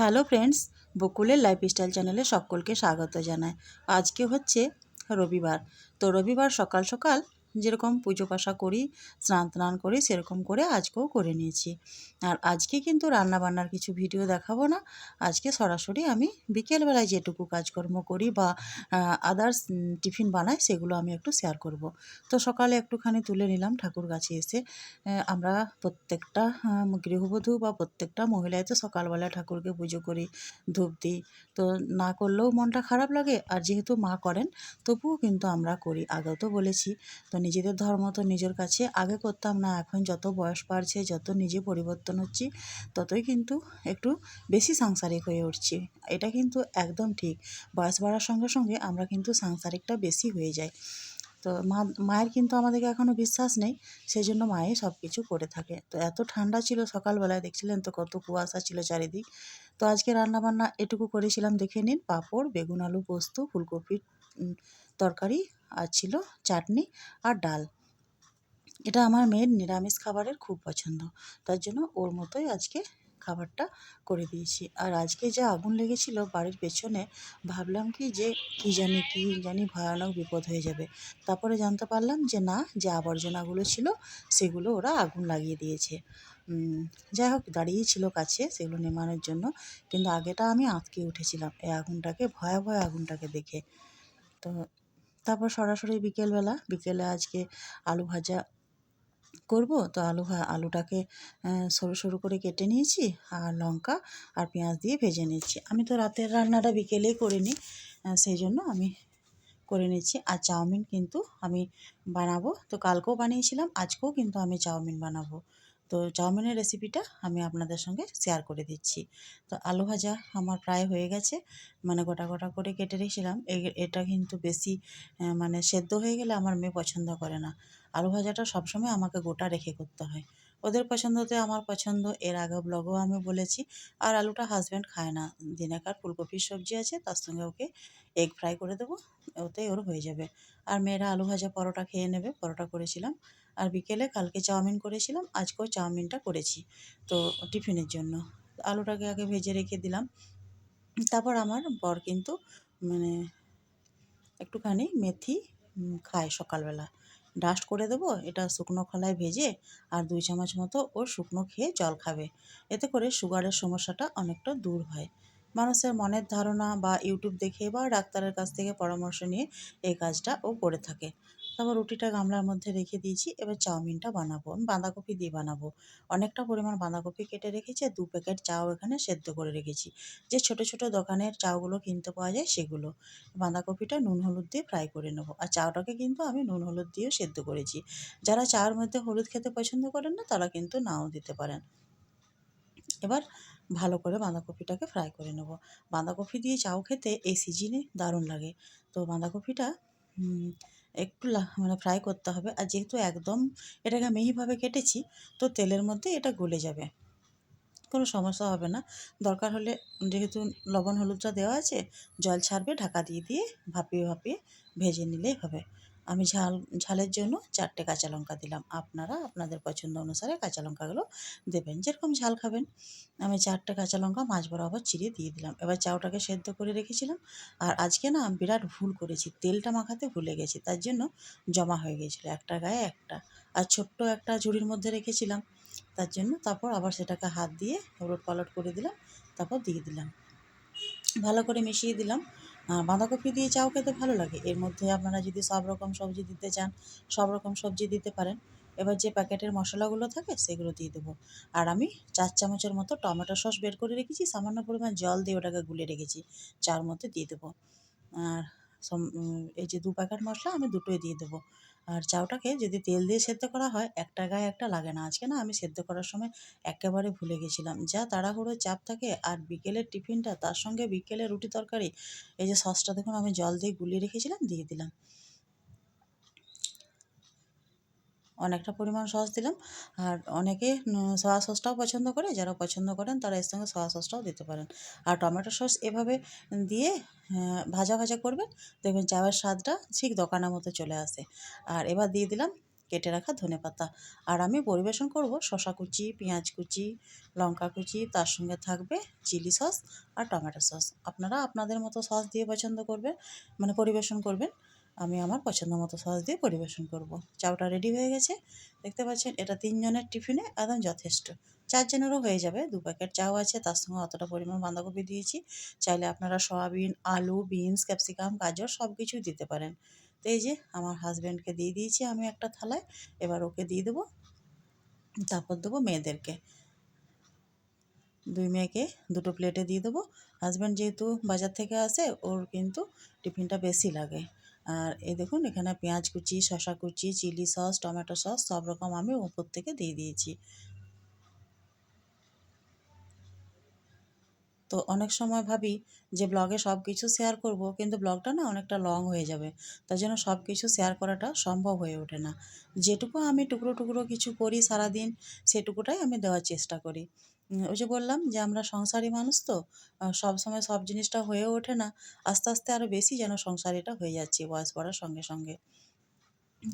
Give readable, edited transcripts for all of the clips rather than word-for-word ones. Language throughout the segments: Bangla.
হ্যালো ফ্রেন্ডস, বকুলের লাইফস্টাইল চ্যানেলে সকলকে স্বাগত জানাই। আজকে হচ্ছে রবিবার। তো রবিবার সকাল সকাল যেরকম পুজো পাশা করি, স্নান করি, সেরকম করে আজকেও করে নিয়েছি। আর আজকে কিন্তু রান্নাবান্নার কিছু ভিডিও দেখাবো না। আজকে সরাসরি আমি বিকেলবেলায় যেটুকু কাজকর্ম করি বা আদার্স টিফিন বানাই, সেগুলো আমি একটু শেয়ার করব। তো সকালে একটুখানি তুলে নিলাম ঠাকুর কাছে এসে। আমরা প্রত্যেকটা গৃহবধূ বা প্রত্যেকটা মহিলাই তো সকালবেলা ঠাকুরকে পুজো করি, ধূপ দিই। তো না করলেও মনটা খারাপ লাগে, আর যেহেতু মা করেন তবুও কিন্তু আমরা করি। আগেও তো বলেছি, তো নিজেদের ধর্ম তো নিজের কাছে। আগে করতাম না, এখন যত বয়স বাড়ছে, যত নিজে পরিবর্তন হচ্ছি, ততই কিন্তু একটু বেশি সাংসারিক হয়ে উঠছি। এটা কিন্তু একদম ঠিক। বয়স বাড়ার সঙ্গে সঙ্গে আমরা কিন্তু সাংসারিকটা বেশি হয়ে যাই। তো মায়ের কিন্তু আমাদেরকে এখনও বিশ্বাস নেই, সেই জন্য মাই সব কিছু করে থাকে। তো এত ঠান্ডা ছিল সকালবেলায়, দেখছিলেন তো কত কুয়াশা ছিল চারিদিক। তো আজকে রান্নাবান্না এটুকু করেছিলাম, দেখে নিন। পাঁপড়, বেগুন আলু পোস্ত, ফুলকপির তরকারি, আর ছিল চাটনি আর ডাল। এটা আমার মেয়ের নিরামিষ খাবারের খুব পছন্দ, তার জন্য ওর মতোই আজকে খাবারটা করে দিয়েছি। আর আজকে যা আগুন লেগেছিল বাড়ির পেছনে, ভাবলাম কি জানি ভয়ানক বিপদ হয়ে যাবে। তারপরে জানতে পারলাম যে না, যে আবর্জনাগুলো ছিল সেগুলো ওরা আগুন লাগিয়ে দিয়েছে। যাই হোক, দাঁড়িয়েই ছিল কাছে সেগুলো নেমানোর জন্য, কিন্তু আগেটা আমি আঁতকে উঠেছিলাম এই আগুনটাকে, ভয়াবহ আগুনটাকে দেখে। তো তারপর সরাসরি বিকেলে আজকে আলু ভাজা করব। তো আলুটাকে সরু সরু করে কেটে নিয়েছি, আর লঙ্কা আর পেঁয়াজ দিয়ে ভেজে নিচ্ছি। আমি তো রাতের রান্নাটা বিকেলেই করে নিই, সেই জন্য আমি করে নিচ্ছি। আর চাউমিন কিন্তু আমি বানাবো, তো কালকেও বানিয়েছিলাম, আজকেও কিন্তু আমি চাউমিন বানাবো। তো চাউমিনের রেসিপিটা আমি আপনাদের সঙ্গে শেয়ার করে দিচ্ছি। তো আলু ভাজা আমার প্রায় হয়ে গেছে, মানে গোটা গোটা করে কেটে রেখেছিলাম। এটা কিন্তু বেশি মানে সেদ্ধ হয়ে গেলে আমার মেয়ে পছন্দ করে না। আলু ভাজাটা সবসময় আমাকে গোটা রেখে করতে হয়। ওদের পছন্দতে আমার পছন্দ, এর আগে ব্লগেও আমি বলেছি। আর আলুটা হাজব্যান্ড খায় না। দিনাকার ফুলকপির সবজি আছে, তার সঙ্গে ওকে এগ ফ্রাই করে দেবো, ওতেই ওর হয়ে যাবে। আর মেয়েরা আলু ভাজা পরোটা খেয়ে নেবে, পরোটা করেছিলাম। আর বিকেলে কালকে চাউমিন করেছিলাম, আজকেও চাউমিনটা করেছি, তো টিফিনের জন্য। আলুটাকে আগে ভেজে রেখে দিলাম। তারপর আমার বর কিন্তু মানে একটুখানি মেথি খায় সকালবেলা। ডাস্ট করে দেবো, এটা শুকনো খোলায় ভেজে, আর 2 চামচ মতো ও শুকনো খেয়ে জল খাবে। এতে করে সুগারের সমস্যাটা অনেকটা দূর হয়। মানুষের মনের ধারণা বা ইউটিউব দেখে বা ডাক্তারের কাছ থেকে পরামর্শ নিয়ে এই কাজটা ও করে থাকে। তারপর রুটিটা গামলার মধ্যে রেখে দিয়েছি, এবার চাউমিনটা বানাবো। আমি বাঁধাকপি দিয়ে বানাবো। অনেকটা পরিমাণ বাঁধাকপি কেটে রেখেছি, আর 2 প্যাকেট চাউ এখানে সেদ্ধ করে রেখেছি। যে ছোট ছোট দোকানের চাউগুলো কিনতে পাওয়া যায় সেগুলো। বাঁধাকপিটা নুন হলুদ দিয়ে ফ্রাই করে নেবো, আর চাউটাকে কিন্তু আমি নুন হলুদ দিয়েও সেদ্ধ করেছি। যারা চাউর মধ্যে হলুদ খেতে পছন্দ করেন না, তারা কিন্তু নাও দিতে পারেন। এবার ভালো করে বাঁধাকপিটাকে ফ্রাই করে নেব। বাঁধাকপি দিয়ে চাউ খেতে এই সিজনে দারুণ লাগে। তো বাঁধাকপিটা উম, একটু মানে ফ্রাই করতে হবে। আর যেহেতু একদম এটাকে মিহিভাবে কেটেছি, তো তেলের মধ্যে এটা গলে যাবে, কোনো সমস্যা হবে না। দরকার হলে, যেহেতু লবণ হলুদটা দেওয়া আছে, জল ছাড়বে, ঢাকা দিয়ে দিয়ে ভাপিয়ে ভাপিয়ে ভেজে নিলেই হবে। আমি ঝালের জন্য 4টে কাঁচা লঙ্কা দিলাম। আপনারা আপনাদের পছন্দ অনুসারে কাঁচা লঙ্কাগুলো দেবেন, যেরকম ঝাল খাবেন। আমি 4টে কাঁচা লঙ্কা মাঝ বরাবর চিরিয়ে দিয়ে দিলাম। এবার চাউটাকে সেদ্ধ করে রেখেছিলাম। আর আজকে না বিরাট ভুল করেছি, তেলটা মাখাতে ভুলে গেছি, তার জন্য জমা হয়ে গিয়েছিলো একটা গায়ে একটা। আর ছোট্ট একটা ঝুড়ির মধ্যে রেখেছিলাম, তার জন্য তারপর আবার সেটাকে হাত দিয়ে ওলটপালট করে দিলাম, তারপর দিয়ে দিলাম, ভালো করে মিশিয়ে দিলাম। বাঁধাকপি দিয়ে চাউ খেতে ভালো লাগে। এর মধ্যে আপনারা যদি সব রকম সবজি দিতে চান, সব রকম সবজি দিতে পারেন। এবার যে প্যাকেটের মশলাগুলো থাকে সেগুলো দিয়ে দেবো। আর আমি 4 চামচের মতো টমেটো সস বের করে রেখেছি, সামান্য পরিমাণ জল দিয়ে ওটাকে গুলে রেখেছি, চার মধ্যে দিয়ে দেবো। আর এই যে 2 প্যাকেট মশলা আমি দুটোই দিয়ে দেবো। আর চাউটাকে যদি তেল দিয়ে সেদ্ধ করা হয়, একটা গায়ে একটা লাগে না। আজকে না আমি সেদ্ধ করার সময় একেবারে ভুলে গেছিলাম। যা তাড়াহুড়োর চাপ থাকে, আর বিকেলের টিফিনটা, তার সঙ্গে বিকেলে রুটি তরকারি। এই যে সসটা দেখুন আমি জল দিয়ে গুলিয়ে রেখেছিলাম, দিয়ে দিলাম। অনেকটা পরিমাণ সস দিলাম। আর অনেকে সয়া সসটাও পছন্দ করে, যারা পছন্দ করেন তারা এর সঙ্গে সয়া সসটাও দিতে পারেন। আর টমেটো সস এভাবে দিয়ে ভাজা ভাজা করবেন, দেখবেন চায়ের স্বাদটা ঠিক দোকানের মতো চলে আসে। আর এবার দিয়ে দিলাম কেটে রাখা ধনেপাতা। আর আমি পরিবেশন করব শসা কুচি, পেঁয়াজ কুচি, লঙ্কা কুচি, তার সঙ্গে থাকবে চিলি সস আর টমেটো সস। আপনারা আপনাদের মতো সস দিয়ে পছন্দ করবেন, মানে পরিবেশন করবেন। আমি আমার পছন্দ মতো সস দিয়ে পরিবেশন করব। চাউটা রেডি হয়ে গেছে, দেখতে পাচ্ছেন। এটা 3 জনের টিফিনে একদম যথেষ্ট। 4 জনেরও হয়ে যাবে, 2 প্যাকেট চাউ আছে, তার সঙ্গে অতটা পরিমাণ বাঁধাকপি দিয়েছি। চাইলে আপনারা সয়াবিন, আলু, বিনস, ক্যাপসিকাম, গাজর সব কিছুই দিতে পারেন। তো এই যে আমার হাজব্যান্ডকে দিয়ে দিয়েছি আমি একটা থালায়, এবার ওকে দিয়ে দেবো, তারপর দেবো মেয়েদেরকে। 2 মেয়েকে 2টো প্লেটে দিয়ে দেবো। হাজব্যান্ড যেহেতু বাজার থেকে আসে, ওর কিন্তু টিফিনটা বেশি লাগে। আর এই দেখুন, এখানে পেঁয়াজ কুচি, শসা কুচি, চিলি সস, টমেটো সস সব রকম আমি উপর থেকে দিয়ে দিয়েছি। তো অনেক সময় ভাবি যে ব্লগে সব কিছু শেয়ার করব, কিন্তু ব্লগটা না অনেকটা লং হয়ে যাবে। তাই জন্য সব কিছু শেয়ার করাটা সম্ভব হয়ে ওঠে না। যেটুকু আমি টুকরো টুকরো কিছু করি সারাদিন, সেটুকুটাই আমি দেওয়ার চেষ্টা করি। ওই যে বললাম যে আমরা সংসারী মানুষ, তো সবসময় সব জিনিসটা হয়ে ওঠে না। আস্তে আস্তে আরও বেশি যেন সংসারীটা হয়ে যাচ্ছি বয়স বাড়ার সঙ্গে সঙ্গে।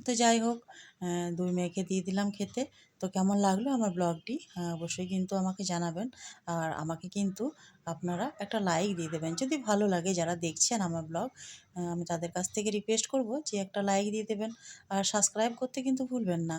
তো যাই হোক, 2 মেয়েকে দিয়ে দিলাম খেতে। তো কেমন লাগলো আমার ব্লগটি অবশ্যই কিন্তু আমাকে জানাবেন। আর আমাকে কিন্তু আপনারা একটা লাইক দিয়ে দেবেন যদি ভালো লাগে। যারা দেখছেন আমার ব্লগ, আমি তাদের কাছ থেকে রিকোয়েস্ট করব যে একটা লাইক দিয়ে দেবেন। আর সাবস্ক্রাইব করতে কিন্তু ভুলবেন না।